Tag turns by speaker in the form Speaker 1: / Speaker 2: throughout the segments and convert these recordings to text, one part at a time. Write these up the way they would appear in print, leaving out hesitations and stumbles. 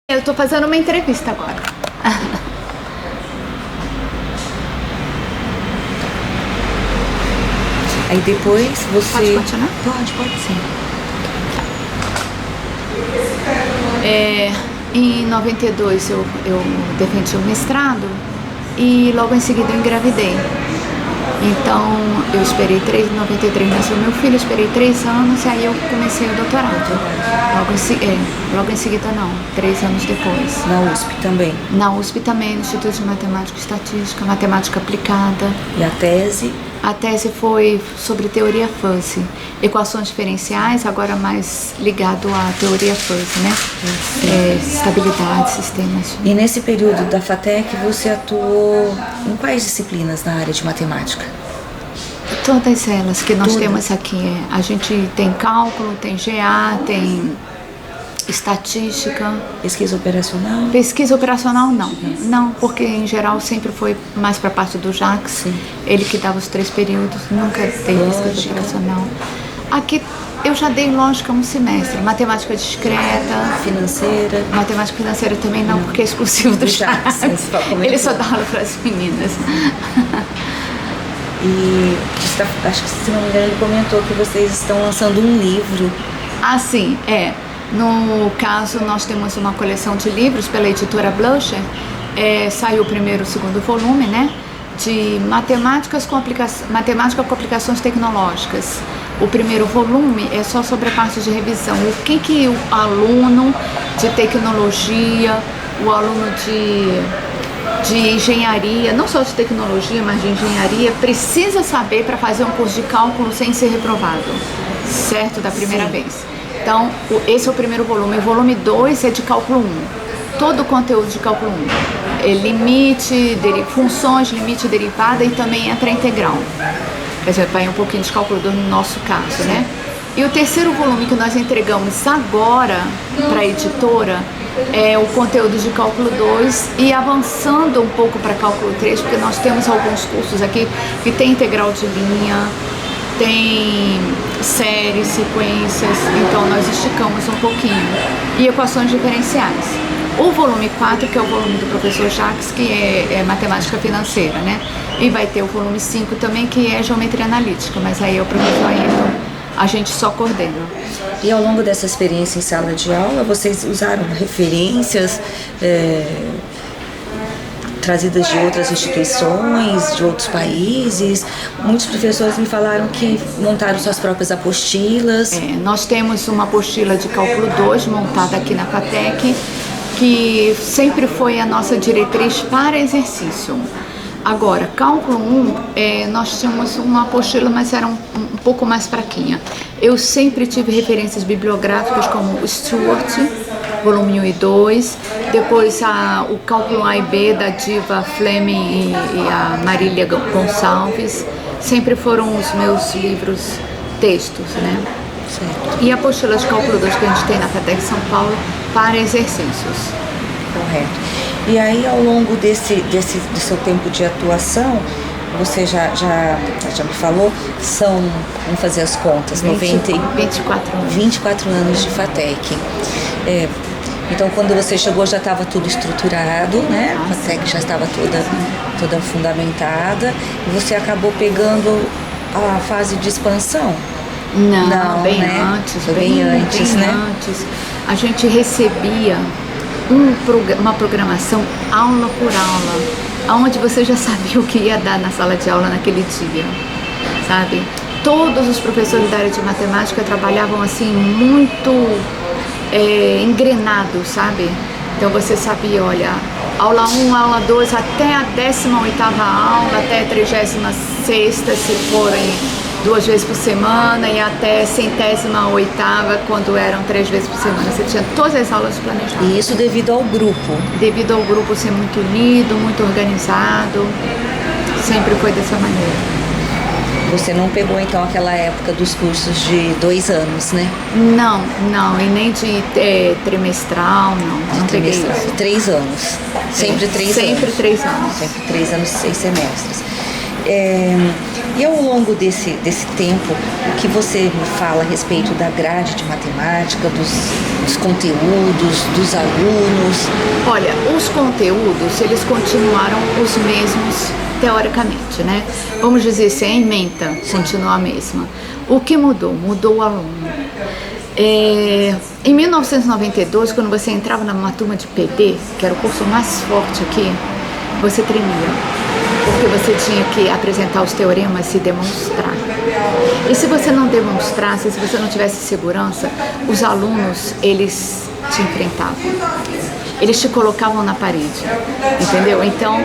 Speaker 1: Eu tô fazendo uma entrevista agora.
Speaker 2: Aí depois você...
Speaker 1: Pode continuar?
Speaker 2: Pode sim.
Speaker 1: Em 92 eu defendi o mestrado e logo em seguida eu engravidei. Então eu esperei em 93 nasceu meu filho, eu esperei 3 anos e aí eu comecei o doutorado. Logo em seguida não, 3 anos depois.
Speaker 2: Na USP também.
Speaker 1: Na USP também, no Instituto de Matemática e Estatística, Matemática Aplicada.
Speaker 2: E a tese?
Speaker 1: A tese foi sobre teoria fuzzy, equações diferenciais, agora mais ligado à teoria fuzzy, né? Estabilidade, sistemas.
Speaker 2: E nesse período da FATEC você atuou em quais disciplinas na área de matemática?
Speaker 1: Todas elas que nós
Speaker 2: Todas.
Speaker 1: temos aqui. A gente tem cálculo, tem GA, tem estatística.
Speaker 2: Pesquisa operacional?
Speaker 1: Pesquisa operacional não, porque em geral sempre foi mais para a parte do Jacques,
Speaker 2: Sim.
Speaker 1: Ele que dava os 3 períodos, nunca teve pesquisa operacional. Aqui eu já dei lógica um semestre, matemática discreta.
Speaker 2: Financeira?
Speaker 1: Matemática financeira também não, porque é exclusivo do Jacques. Ele só dá aula para as meninas.
Speaker 2: E acho que, se não me engano, ele comentou que vocês estão lançando um livro.
Speaker 1: Ah, sim, No caso, nós temos uma coleção de livros pela editora Blusher. Saiu o primeiro e o segundo volume, né? De matemática com aplicações tecnológicas. O primeiro volume é só sobre a parte de revisão. O que o aluno de tecnologia, o aluno de engenharia, não só de tecnologia, mas de engenharia, precisa saber para fazer um curso de cálculo sem ser reprovado, certo? Da primeira vez. Então, esse é o primeiro volume. O volume 2 é de cálculo 1. Todo o conteúdo de cálculo 1. Limite, funções, limite, derivada e também entra integral. Quer dizer, vai um pouquinho de cálculo 2 no nosso caso, né? E o terceiro volume que nós entregamos agora para a editora é o conteúdo de cálculo 2 e avançando um pouco para cálculo 3, porque nós temos alguns cursos aqui que tem integral de linha, tem séries, sequências, então nós esticamos um pouquinho. E equações diferenciais. O volume 4, que é o volume do professor Jacques, que é matemática financeira, né? E vai ter o volume 5 também, que é geometria analítica, mas aí é o professor Ayrton, a gente só coordena.
Speaker 2: E ao longo dessa experiência em sala de aula, vocês usaram referências trazidas de outras instituições, de outros países? Muitos professores me falaram que montaram suas próprias apostilas.
Speaker 1: Nós temos uma apostila de cálculo 2 montada aqui na FATEC, que sempre foi a nossa diretriz para exercício. Agora, cálculo 1, nós tínhamos uma apostila, mas era um pouco mais fraquinha. Eu sempre tive referências bibliográficas como o Stuart, volume 1 e 2, depois o cálculo A e B da Diva Fleming e a Marília Gonçalves, sempre foram os meus livros textos, né?
Speaker 2: Certo.
Speaker 1: E a apostila de cálculo 2 que a gente tem na FATEC São Paulo para exercícios.
Speaker 2: Correto. E aí, ao longo desse do seu tempo de atuação, você já me falou, vamos fazer as contas, 24 anos de FATEC. Então, quando você chegou, já estava tudo estruturado, né? A FATEC já estava toda fundamentada. E você acabou pegando a fase de expansão?
Speaker 1: Não, bem
Speaker 2: né?
Speaker 1: antes,
Speaker 2: bem antes, né?
Speaker 1: Antes. A gente recebia uma programação aula por aula, onde você já sabia o que ia dar na sala de aula naquele dia, sabe? Todos os professores da área de matemática trabalhavam assim muito engrenados, sabe? Então você sabia, olha, aula 1, aula 2, até a 18ª aula, até a 36ª, se forem 2 vezes por semana, e até 108ª, quando eram 3 vezes por semana. Você tinha todas as aulas planejadas.
Speaker 2: E isso devido ao grupo?
Speaker 1: Devido ao grupo ser muito unido, muito organizado, sempre foi dessa maneira.
Speaker 2: Você não pegou, então, aquela época dos cursos de 2 anos, né?
Speaker 1: Não, e nem de trimestral, não peguei isso.
Speaker 2: 3 anos. Sempre 3 anos.
Speaker 1: Sempre 3 anos.
Speaker 2: Sempre 3 anos, 6 semestres. E ao longo desse tempo, o que você me fala a respeito da grade de matemática, dos conteúdos, dos alunos?
Speaker 1: Olha, os conteúdos, eles continuaram os mesmos teoricamente, né? Vamos dizer assim, a ementa continua a mesma. O que mudou? Mudou o aluno. Em 1992, quando você entrava numa turma de PD, que era o curso mais forte aqui, você tremia, porque você tinha que apresentar os teoremas e demonstrar. E se você não demonstrasse, se você não tivesse segurança, os alunos, eles te enfrentavam. Eles te colocavam na parede, entendeu? Então,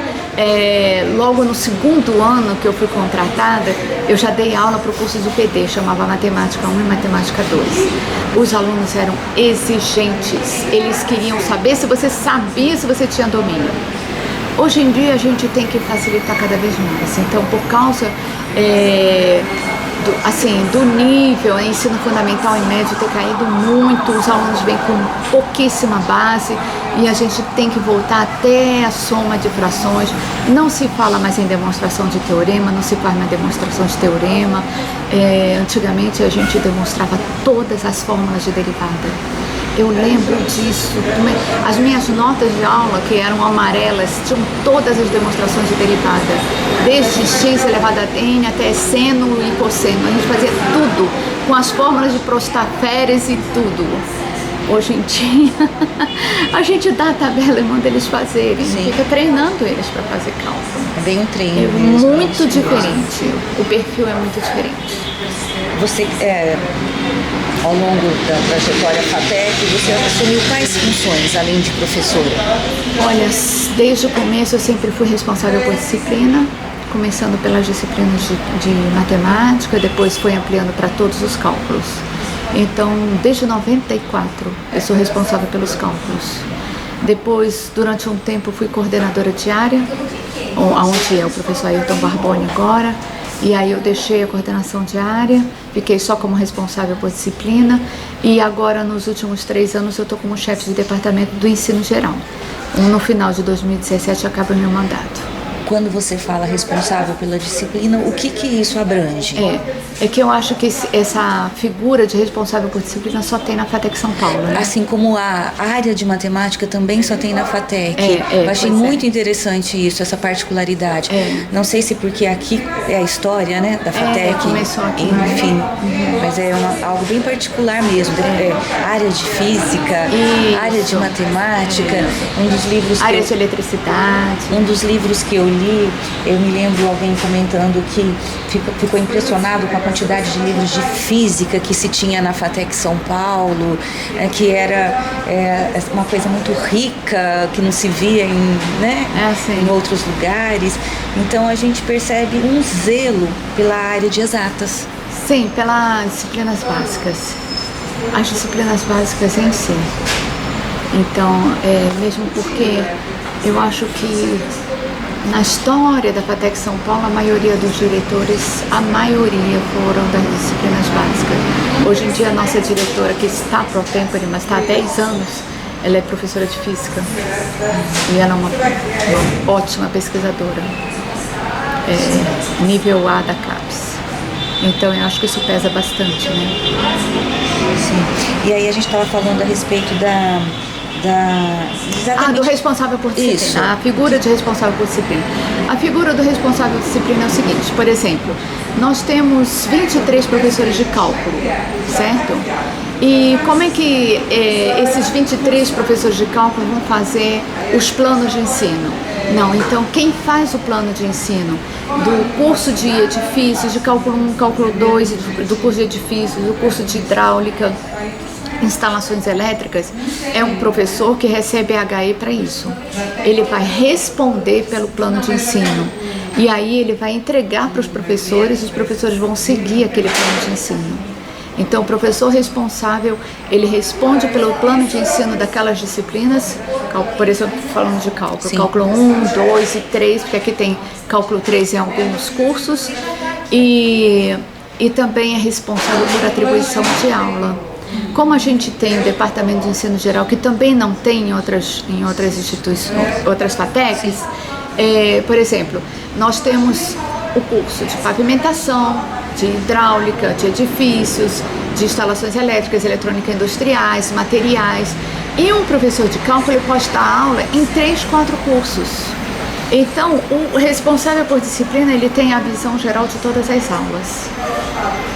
Speaker 1: logo no segundo ano que eu fui contratada, eu já dei aula para o curso do PD, chamava Matemática 1 e Matemática 2. Os alunos eram exigentes, eles queriam saber se você sabia, se você tinha domínio. Hoje em dia a gente tem que facilitar cada vez mais, então por causa do nível, ensino fundamental e médio ter caído muito, os alunos vêm com pouquíssima base e a gente tem que voltar até a soma de frações. Não se fala mais em demonstração de teorema, não se faz mais demonstração de teorema. Antigamente a gente demonstrava todas as fórmulas de derivada. Eu lembro disso. As minhas notas de aula, que eram amarelas, tinham todas as demonstrações de derivada, desde x elevado a n até seno e cosseno. A gente fazia tudo com as fórmulas de Prostaferes e tudo. Hoje em dia, a gente dá a tabela e manda eles fazerem. Sim. Fica treinando eles para fazer cálculo.
Speaker 2: É bem um treino.
Speaker 1: É mesmo, muito diferente. O perfil é muito diferente.
Speaker 2: Você, ao longo da trajetória FATEC, você assumiu quais funções, além de professora?
Speaker 1: Olha, desde o começo eu sempre fui responsável por disciplina, começando pelas disciplinas de matemática, depois foi ampliando para todos os cálculos. Então, desde 94, eu sou responsável pelos cálculos. Depois, durante um tempo, fui coordenadora de área, onde é o professor Ailton Barboni agora. E aí eu deixei a coordenação de área, fiquei só como responsável por disciplina. E agora, nos últimos 3 anos, eu estou como chefe de departamento do ensino geral. No final de 2017, acaba o meu mandato.
Speaker 2: Quando você fala responsável pela disciplina, o que isso abrange?
Speaker 1: É que eu acho que essa figura de responsável por disciplina só tem na FATEC São Paulo, né?
Speaker 2: Assim como a área de matemática também só tem na FATEC. Eu achei muito interessante isso, essa particularidade. Não sei se porque aqui é a história, né, da FATEC.
Speaker 1: Começou aqui.
Speaker 2: Enfim, mas é algo bem particular mesmo. Área de física, área de matemática, um dos livros
Speaker 1: área de eletricidade.
Speaker 2: Um dos livros que eu li, eu me lembro alguém comentando que ficou impressionado com a quantidade de livros de física que se tinha na FATEC São Paulo, que era uma coisa muito rica, que não se via em outros lugares. Então a gente percebe um zelo pela área de exatas.
Speaker 1: Sim, pelas disciplinas básicas. As disciplinas básicas em si. Então, mesmo porque eu acho que na história da FATEC São Paulo, a maioria dos diretores, a maioria foram das disciplinas básicas. Hoje em dia, a nossa diretora, que está pro tempore, mas está há 10 anos, ela é professora de física. E ela é uma ótima pesquisadora, nível A da CAPES. Então, eu acho que isso pesa bastante, né?
Speaker 2: Sim. E aí, a gente estava falando a respeito
Speaker 1: do responsável por disciplina.
Speaker 2: Isso.
Speaker 1: A figura de responsável por disciplina. A figura do responsável por disciplina é o seguinte, por exemplo, nós temos 23 professores de cálculo, certo? E como é que esses 23 professores de cálculo vão fazer os planos de ensino? Não, então quem faz o plano de ensino do curso de edifícios, de cálculo 1, cálculo 2, do curso de edifícios, do curso de hidráulica, instalações elétricas, é um professor que recebe HE para isso. Ele vai responder pelo plano de ensino e aí ele vai entregar para os professores vão seguir aquele plano de ensino. Então o professor responsável, ele responde pelo plano de ensino daquelas disciplinas, por exemplo, falando de cálculo, sim, cálculo 1, 2 e 3, porque aqui tem cálculo 3 em alguns cursos, e também é responsável por atribuição de aula. Como a gente tem o departamento de ensino geral, que também não tem em outras instituições, outras FATECs, por exemplo, nós temos o curso de pavimentação, de hidráulica, de edifícios, de instalações elétricas, eletrônica industriais, materiais. E um professor de cálculo pode dar aula em 3, 4 cursos. Então, o responsável por disciplina, ele tem a visão geral de todas as aulas,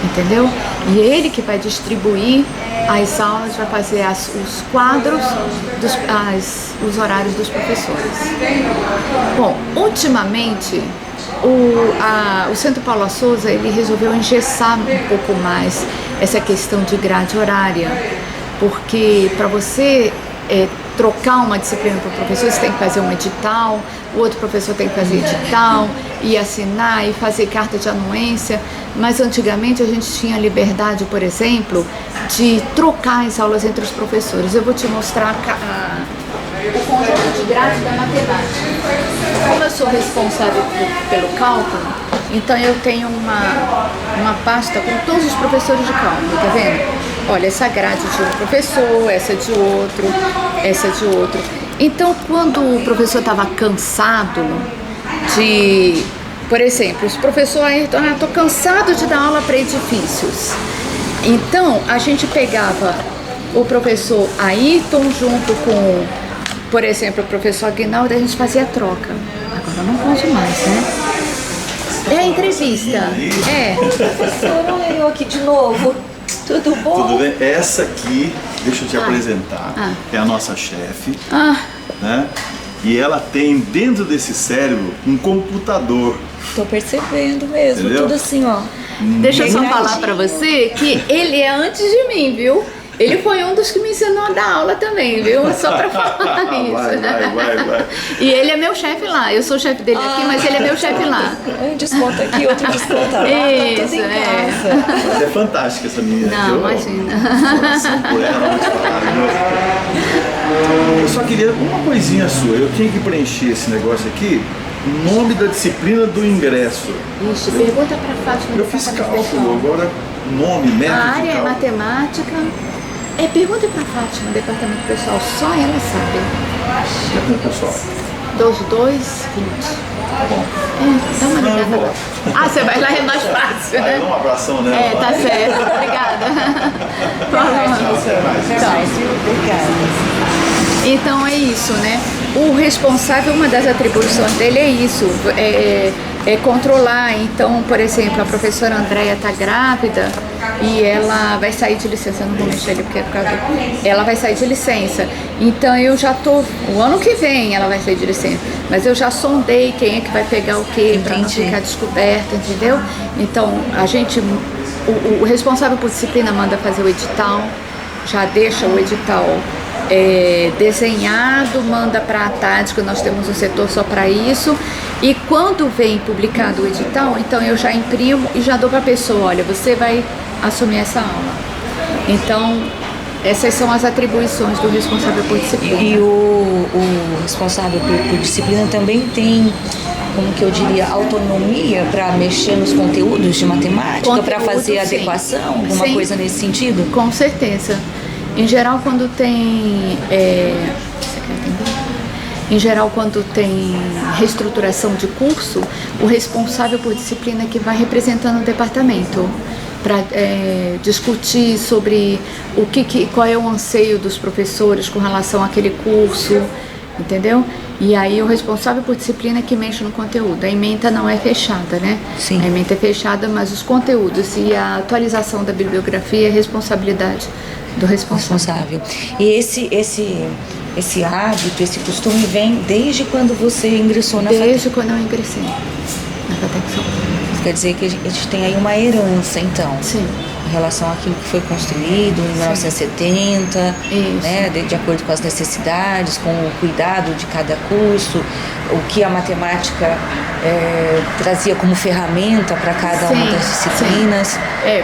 Speaker 1: entendeu? E ele que vai distribuir as aulas, vai fazer os quadros, os horários dos professores. Bom, ultimamente, o Centro Paula Souza, ele resolveu engessar um pouco mais essa questão de grade horária, porque para você trocar uma disciplina para o professor, você tem que fazer um edital, o outro professor tem que fazer edital e assinar e fazer carta de anuência, mas antigamente a gente tinha liberdade, por exemplo, de trocar as aulas entre os professores. Eu vou te mostrar o conjunto de grade da matemática. Como eu sou responsável pelo cálculo, então eu tenho uma pasta com todos os professores de cálculo, tá vendo? Olha, essa grade de um professor, essa de outro, essa de outro. Então, quando o professor estava cansado de... Por exemplo, os professores... estou cansado de dar aula para edifícios. Então, a gente pegava o professor Ayrton junto com, por exemplo, o professor Aguinaldo, a gente fazia a troca. Agora eu não posso mais, né? É a entrevista. É.
Speaker 2: Professora, eu aqui de novo. Tudo bom?
Speaker 3: Tudo bem? Essa aqui, deixa eu te apresentar, é a nossa chefe, né? E ela tem dentro desse cérebro um computador.
Speaker 2: Tô percebendo mesmo,
Speaker 3: entendeu?
Speaker 2: Tudo assim, ó.
Speaker 1: Deixa eu só falar pra você que ele é antes de mim, viu? Ele foi um dos que me ensinou a dar aula também, viu? Só pra falar isso.
Speaker 3: Vai.
Speaker 1: E ele é meu chefe lá. Eu sou chefe dele aqui, mas ele é meu chefe lá.
Speaker 2: Um desconto aqui, outro desconto lá.
Speaker 1: Isso,
Speaker 2: tá tudo em casa.
Speaker 3: Mas é fantástica essa menina.
Speaker 1: Não, imagina.
Speaker 3: Coração por ela, vou te falar, viu? Eu só queria uma coisinha sua. Eu tinha que preencher esse negócio aqui. O nome da disciplina do ingresso.
Speaker 1: Ixi, pergunta pra Fátima.
Speaker 3: Eu fiz cálculo, agora nome, método
Speaker 1: A área
Speaker 3: de
Speaker 1: é
Speaker 3: cálculo.
Speaker 1: matemática. Pergunta pra Fátima, departamento pessoal, só ela sabe.
Speaker 3: Pessoal.
Speaker 1: 22, 20.
Speaker 3: Tá bom.
Speaker 1: Dá uma
Speaker 3: Não, eu
Speaker 1: ligada
Speaker 3: vou.
Speaker 1: lá. Você vai lá, é mais fácil,
Speaker 3: Dá
Speaker 1: né?
Speaker 3: um abração nela.
Speaker 1: Tá certo. Obrigada.
Speaker 3: Até mais.
Speaker 1: Então é isso, né? O responsável, uma das atribuições dele é isso, é controlar. Então, por exemplo, a professora Andréia está grávida e ela vai sair de licença, eu não vou mexer ali porque é por causa ela vai sair de licença. Então eu já tô, o ano que vem ela vai sair de licença, mas eu já sondei quem é que vai pegar o quê para não ficar descoberto, entendeu? Então a gente, o responsável por disciplina manda fazer o edital, já deixa o edital desenhado, manda para a Tática, nós temos um setor só para isso, e quando vem publicado o edital, então eu já imprimo e já dou para a pessoa, olha, você vai assumir essa aula. Então, essas são as atribuições do responsável por disciplina.
Speaker 2: E o responsável por disciplina também tem, como que eu diria, autonomia para mexer nos conteúdos de matemática, para fazer
Speaker 1: sim.
Speaker 2: adequação, alguma
Speaker 1: Sim.
Speaker 2: coisa nesse sentido?
Speaker 1: Com certeza. Em geral, quando tem... Você quer entender? Em geral, quando tem reestruturação de curso, o responsável por disciplina é que vai representando o departamento para discutir sobre qual é o anseio dos professores com relação àquele curso, entendeu? E aí o responsável por disciplina é que mexe no conteúdo. A ementa não é fechada, né?
Speaker 2: Sim.
Speaker 1: A ementa é fechada, mas os conteúdos e a atualização da bibliografia é responsabilidade do responsável.
Speaker 2: E esse hábito, esse costume vem desde quando você ingressou na FATEC?
Speaker 1: Desde quando eu ingressei na FATEC São Paulo.
Speaker 2: Quer dizer que a gente tem aí uma herança, então.
Speaker 1: Sim.
Speaker 2: Em relação àquilo que foi construído em 1970,
Speaker 1: Isso.
Speaker 2: né, de acordo com as necessidades, com o cuidado de cada curso, o que a matemática trazia como ferramenta para cada uma das disciplinas.
Speaker 1: Sim.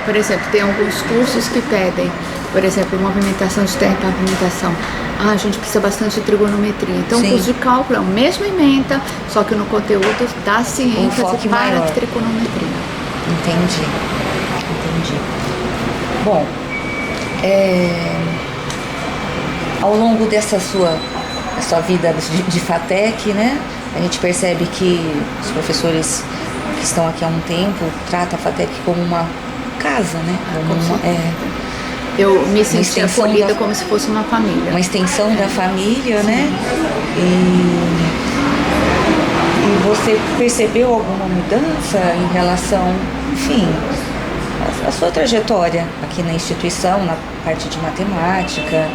Speaker 1: Por exemplo, tem alguns cursos que pedem, por exemplo, movimentação de terra e pavimentação. A gente precisa bastante de trigonometria. Então,
Speaker 2: Sim.
Speaker 1: o curso de cálculo é o mesmo ementa, só que no conteúdo dá-se ênfase para a trigonometria.
Speaker 2: Entendi. Bom, ao longo dessa sua vida de FATEC, né, a gente percebe que os professores que que estão aqui há um tempo, trata a FATEC como uma casa, né?
Speaker 1: Eu me senti
Speaker 2: extensão
Speaker 1: acolhida como se fosse uma família.
Speaker 2: Uma extensão da família, né? E você percebeu alguma mudança em relação, enfim, a sua trajetória aqui na instituição, na parte de matemática?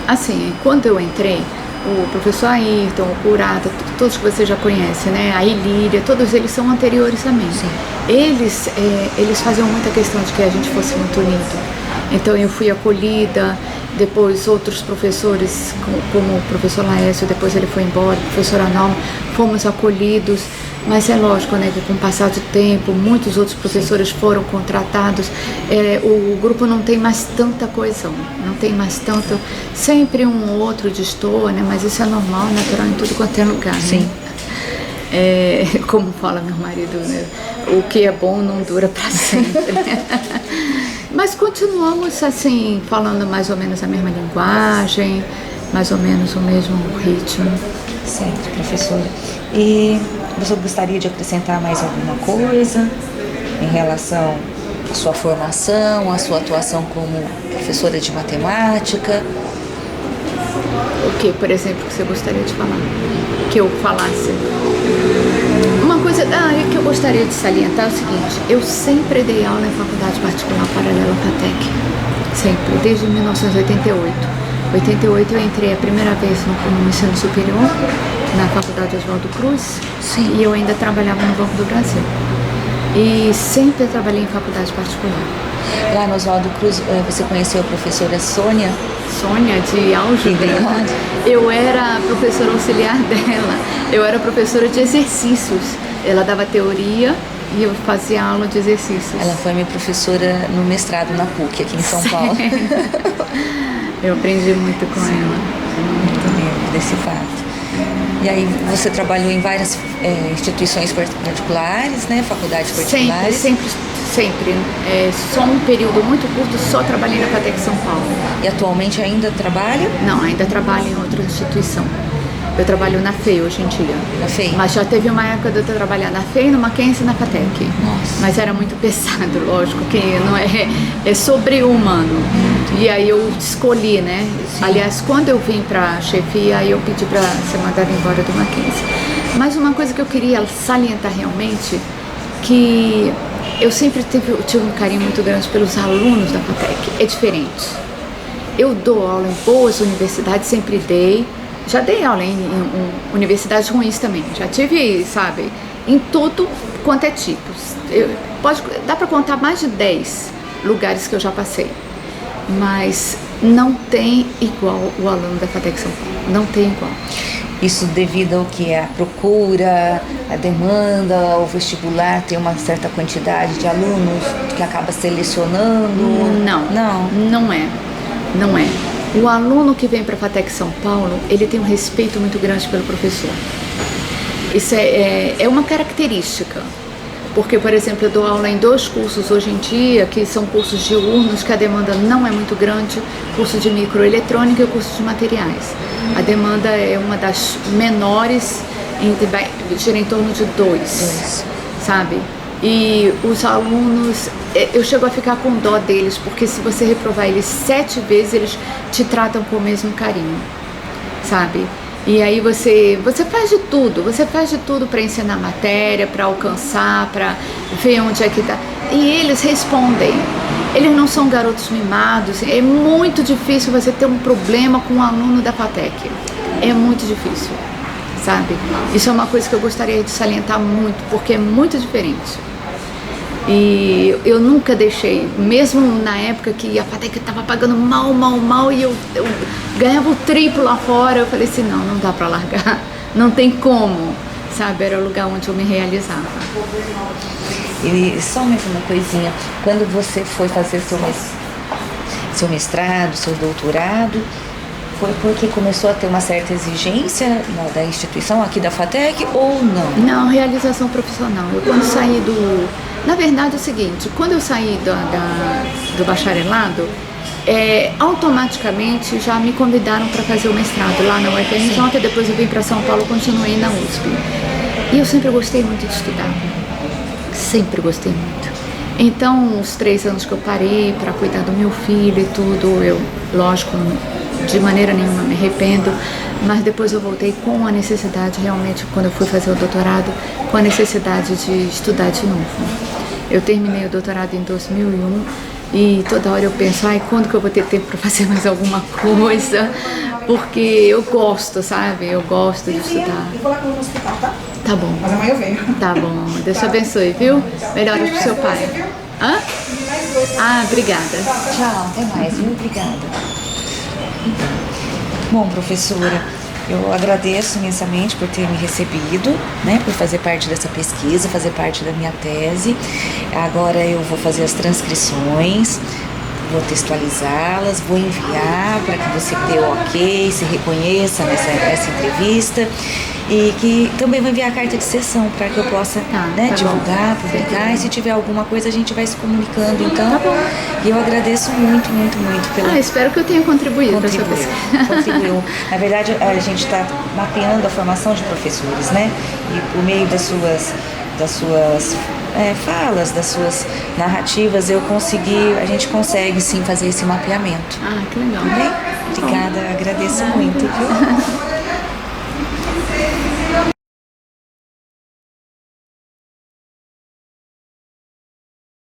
Speaker 1: Assim, quando eu entrei, o professor Ayrton, o Curata, todos que você já conhece, né? A Ilíria, todos eles são anteriores a mim.
Speaker 2: Sim.
Speaker 1: Eles faziam muita questão de que a gente fosse muito unido. Então eu fui acolhida, depois outros professores, como o professor Laércio, depois ele foi embora, a professora Norma, fomos acolhidos. Mas é lógico, né, que com o passar do tempo, muitos outros professores foram contratados, o grupo não tem mais tanta coesão, não tem mais tanto, sempre um ou outro destoa, né, mas isso é normal, natural em tudo quanto é lugar.
Speaker 2: Sim.
Speaker 1: Né? Como fala meu marido, né, o que é bom não dura para sempre. Mas continuamos assim, falando mais ou menos a mesma linguagem, mais ou menos o mesmo ritmo.
Speaker 2: Certo, professora. E você gostaria de acrescentar mais alguma coisa em relação à sua formação, à sua atuação como professora de matemática?
Speaker 1: O que, por exemplo, que você gostaria de falar? Que eu falasse? Uma coisa que eu gostaria de salientar é o seguinte: eu sempre dei aula em faculdade particular paralela à FATEC. Sempre, desde 1988. Em 88 eu entrei a primeira vez no ensino superior, na Faculdade Oswaldo Cruz.
Speaker 2: Sim.
Speaker 1: E eu ainda trabalhava no Banco do Brasil. E sempre trabalhei em faculdade particular.
Speaker 2: Lá no Oswaldo Cruz, você conheceu a professora Sônia?
Speaker 1: Sônia, de álgebra. Eu era professora auxiliar dela. Eu era professora de exercícios. Ela dava teoria e eu fazia aula de exercícios.
Speaker 2: Ela foi minha professora no mestrado na PUC, aqui em São Paulo.
Speaker 1: Eu aprendi muito com ela.
Speaker 2: Muito lembro desse fato. E aí você trabalhou em várias instituições particulares, né? Faculdades particulares?
Speaker 1: Sempre. Só um período muito curto, só trabalhei na FATEC São Paulo.
Speaker 2: E atualmente ainda trabalha?
Speaker 1: Não, ainda trabalho em outra instituição. Eu trabalho na FEI hoje em dia.
Speaker 2: Na FEI?
Speaker 1: Mas já teve uma época de eu trabalhar na FEI, no Mackenzie e na FATEC.
Speaker 2: Nossa.
Speaker 1: Mas era muito pesado, lógico, que não é sobre-humano. E aí eu escolhi, né? Sim. Aliás, quando eu vim para chefia, aí eu pedi para ser mandada embora do Mackenzie. Mas uma coisa que eu queria salientar realmente, que eu sempre tive um carinho muito grande pelos alunos da FATEC. É diferente. Eu dou aula em boas universidades, sempre dei. Já dei aula em universidades ruins também. Já tive, sabe, em tudo quanto é tipo. Dá para contar mais de 10 lugares que eu já passei. Mas não tem igual o aluno da FATEC São Paulo. Não tem igual.
Speaker 2: Isso devido ao que? A procura, a demanda, o vestibular tem uma certa quantidade de alunos que acaba selecionando?
Speaker 1: Não é. O aluno que vem para a FATEC São Paulo, ele tem um respeito muito grande pelo professor. Isso é uma característica. Porque, por exemplo, eu dou aula em 2 cursos hoje em dia, que são cursos diurnos, que a demanda não é muito grande, curso de microeletrônica e o curso de materiais. A demanda é uma das menores, gira em torno de 2, sabe? E os alunos, eu chego a ficar com dó deles, porque se você reprovar eles 7 vezes, eles te tratam com o mesmo carinho, sabe? E aí você faz de tudo para ensinar matéria, para alcançar, para ver onde é que tá. E eles respondem. Eles não são garotos mimados. É muito difícil você ter um problema com um aluno da FATEC. É muito difícil, sabe? Isso é uma coisa que eu gostaria de salientar muito, porque é muito diferente. E eu nunca deixei, mesmo na época que a FATEC estava pagando mal, e eu ganhava o triplo lá fora, eu falei assim, não dá para largar, não tem como, sabe? Era o lugar onde eu me realizava.
Speaker 2: E só mais uma coisinha, quando você foi fazer seu mestrado, seu doutorado, foi porque começou a ter uma certa exigência da instituição aqui da FATEC ou não?
Speaker 1: Não, realização profissional. Eu quando saí Na verdade é o seguinte, quando eu saí do bacharelado, automaticamente já me convidaram para fazer o mestrado lá na UFRJ, depois eu vim para São Paulo e continuei na USP. E eu sempre gostei muito de estudar. sempre gostei muito. Então, os 3 anos que eu parei para cuidar do meu filho e tudo, eu, lógico, de maneira nenhuma me arrependo, mas depois eu voltei com a necessidade, realmente, quando eu fui fazer o doutorado, com a necessidade de estudar de novo. Eu terminei o doutorado em 2001 e toda hora eu penso, ai, quando que eu vou ter tempo para fazer mais alguma coisa? Porque eu gosto, sabe? Eu gosto de estudar.
Speaker 4: Eu vou lá no hospital, tá?
Speaker 1: Tá bom.
Speaker 4: Mas amanhã eu venho.
Speaker 1: Tá bom. Deus te abençoe, viu? Melhoras pro seu pai. Hã? Ah, obrigada.
Speaker 2: Tchau, até mais, viu? Obrigada. Bom, professora, eu agradeço imensamente por ter me recebido, né, por fazer parte dessa pesquisa, fazer parte da minha tese. Agora eu vou fazer as transcrições, vou textualizá-las, vou enviar para que você dê o ok, se reconheça nessa entrevista e que também vou enviar a carta de sessão para que eu possa divulgar, publicar e se tiver alguma coisa a gente vai se comunicando. Então, e eu agradeço muito, muito, muito pela...
Speaker 1: espero que eu tenha contribuído para a sua pesquisa.
Speaker 2: Contribuiu. Na verdade, a gente está mapeando a formação de professores, né? E por meio das suas falas, das suas narrativas, a gente consegue sim fazer esse mapeamento.
Speaker 1: Ah, que legal.
Speaker 2: Tá bem? Obrigada, agradeço muito, viu?